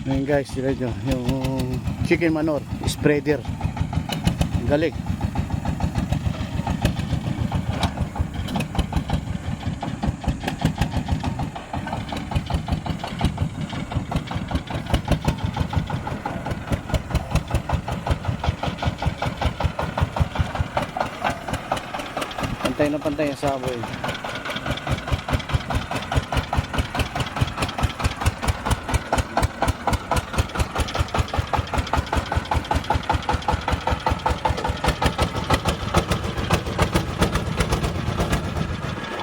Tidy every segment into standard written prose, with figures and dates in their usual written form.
Ngayon guys, sila nyo, yung chicken manure spreader. Galing. Pantay na pantay ang saboy.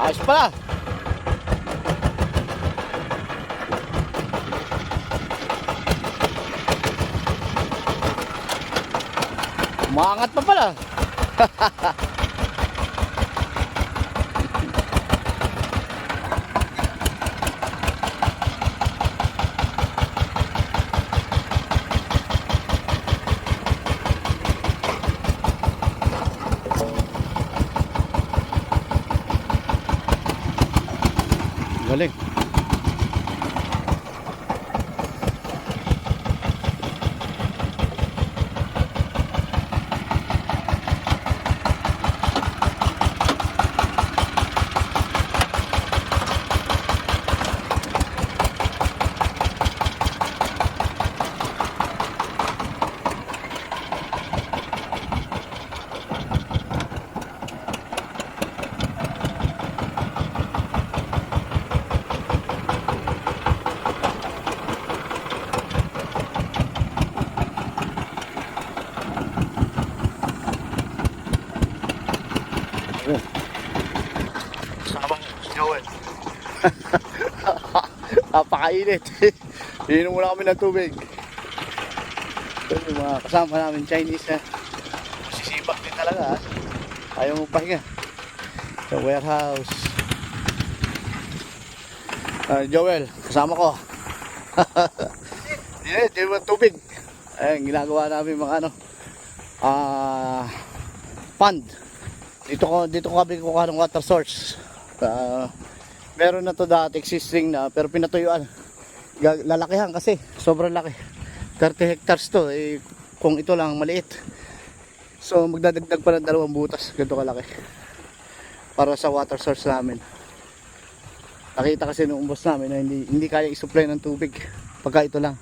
Ayos pala. Umaangat pa pala. Galing. Sama si Joel. Napakainit. Inom muna kami ng tubig. Ito yung mga kasama namin Chinese na sisibak din talaga. Ayaw mo pahinga. Sa warehouse. Joel, kasama ko. Hindi mo tubig. Ayun, ginagawa namin mga ano. Pond. Dito ko kami kukuha ng water source. Meron na to dati existing na pero pinatuyuan. Lalakihan kasi, sobrang laki. 30 hectares to, kung ito lang maliit. So magdadagdag pa ng 2 butas, ganito kalaki. Para sa water source namin. Nakita kasi nung boss namin na hindi kaya i-supply ng tubig pagka ito lang.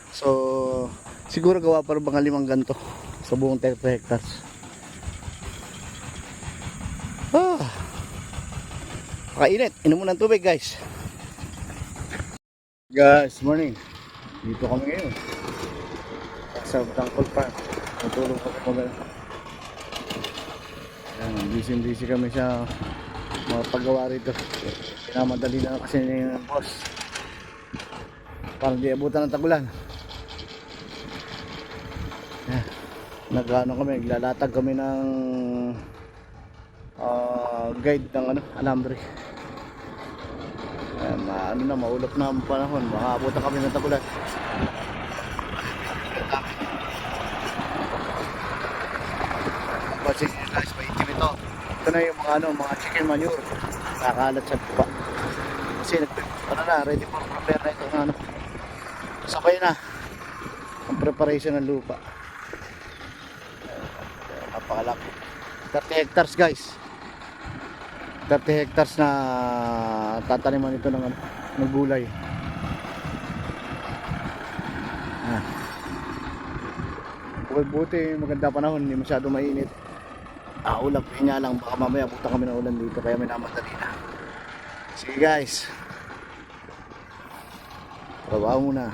So siguro gawa para mga 5 ganito sa buong 30 hectares. Kainit, inom mo ng tubig guys. Guys, morning. Dito kami ngayon sa Tangkol Park. Natulog kami mag busy kami sa mga paggawa rito. Pinamadali na kasi ng boss para di abutan ng tagulan. Nagano kami, naglalatag kami ng guide ng alambre. Maulap na ang panahon, makaabutan kami ng tagulan. Kasi guys, maitim ito. Ito na yung mga chicken manure nakakalat sa lupa. Kasi ready for prepare na ito sabay na ang preparation ng lupa. Napakalaki. 30 hectares guys. 30 hectares na tataniman ito ng gulay. Buti maganda panahon, hindi masyado mainit. Ulap niya lang, baka mamaya buta kami ng ulan dito kaya may namadali na. Sige guys, trabaho muna.